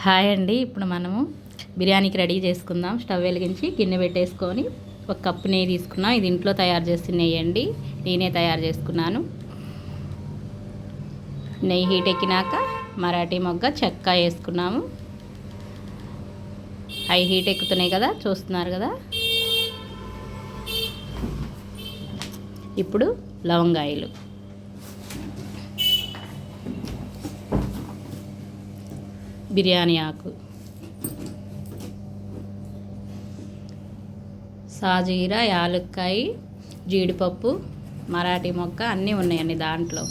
Hi అండి. ఇప్పుడు మనము బిర్యానీకి రెడీ చేసుకుందాం. స్టవ్ వెలిగించి గిన్నె పెట్టేసుకొని ఒక కప్పు నెయ్యి తీసుకున్నాం. ఇది ఇంట్లో తయారు చేసిన నెయ్యి అండి, నేనే తయారు చేసుకున్నాను. నెయ్యి హీట్ ఎక్కినాక మరాఠీ మొగ్గ చెక్క వేసుకున్నాము. అవి హీట్ ఎక్కుతున్నాయి కదా, చూస్తున్నారు కదా. ఇప్పుడు లవంగాయలు, బిర్యానీ ఆకు, సాజీరా, యాలక్కాయ, జీడిపప్పు, మరాఠీ మొక్క అన్నీ ఉన్నాయండి. దాంట్లో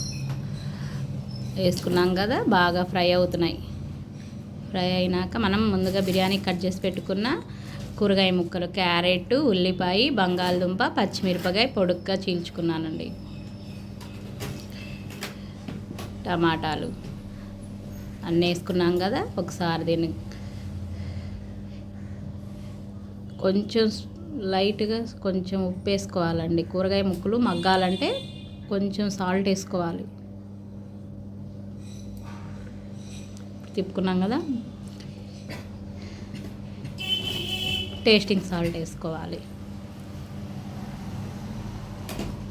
వేసుకున్నాం కదా, బాగా ఫ్రై అవుతున్నాయి. ఫ్రై అయినాక మనం ముందుగా బిర్యానీ కట్ చేసి పెట్టుకున్న కూరగాయ ముక్కలు, క్యారెట్, ఉల్లిపాయ, బంగాళదుంప, పచ్చిమిరపకాయ పొడుగ్గా చీల్చుకున్నానండి, టమాటాలు అన్నీ వేసుకున్నాం కదా. ఒకసారి దీన్ని కొంచెం లైట్గా కొంచెం ఉప్పు వేసుకోవాలండి. కూరగాయ ముక్కలు మగ్గాలంటే కొంచెం సాల్ట్ వేసుకోవాలి. తిప్పుకున్నాం కదా, టేస్టింగ్ సాల్ట్ వేసుకోవాలి.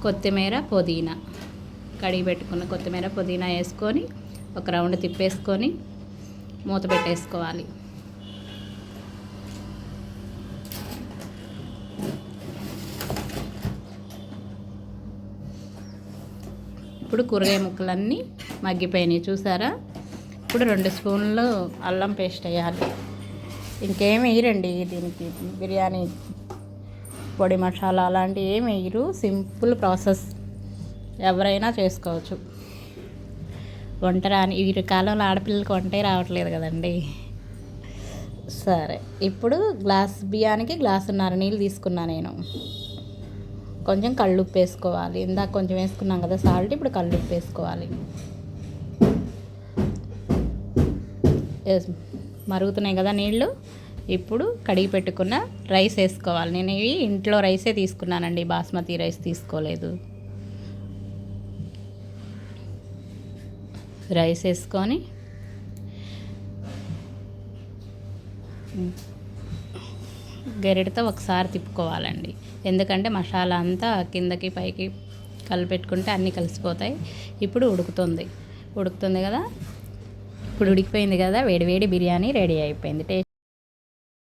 కొత్తిమీర, పుదీనా, కడిగి పెట్టుకున్న కొత్తిమీర, పుదీనా వేసుకొని ఒక రౌండ్ తిప్పేసుకొని మూత పెట్టేసుకోవాలి. ఇప్పుడు కూరగాయ ముక్కలన్నీ మగ్గిపోయినాయి చూసారా. ఇప్పుడు 2 స్పూన్లు అల్లం పేస్ట్ వేయాలి. ఇంకేం వేయరండి దీనికి. బిర్యానీ పొడి, మసాలా అలాంటివి ఏమి వేయరు. సింపుల్ ప్రాసెస్, ఎవరైనా చేసుకోవచ్చు. వంట రాని ఈ కాలంలో ఆడపిల్లలకి వంటే రావట్లేదు కదండి. సరే, ఇప్పుడు గ్లాస్ బియ్యానికి గ్లాసున్నర నీళ్ళు తీసుకున్నా నేను. కొంచెం కళ్ళుప్పు వేసుకోవాలి. ఇందాక కొంచెం వేసుకున్నాం కదా సాల్ట్, ఇప్పుడు కళ్ళుప్పు వేసుకోవాలి. మరుగుతున్నాయి కదా నీళ్ళు. ఇప్పుడు కడిగి పెట్టుకున్న రైస్ వేసుకోవాలి. నేను ఇవి ఇంట్లో రైసే తీసుకున్నానండి, బాస్మతి రైస్ తీసుకోలేదు. రైస్ వేసుకొని గరిటతో ఒకసారి తిప్పుకోవాలండి. ఎందుకంటే మసాలా అంతా కిందకి పైకి కలిపెట్టుకుంటే అన్నీ కలిసిపోతాయి. ఇప్పుడు ఉడుకుతుంది కదా. ఇప్పుడు ఉడికిపోయింది కదా, వేడి వేడి బిర్యానీ రెడీ అయిపోయింది.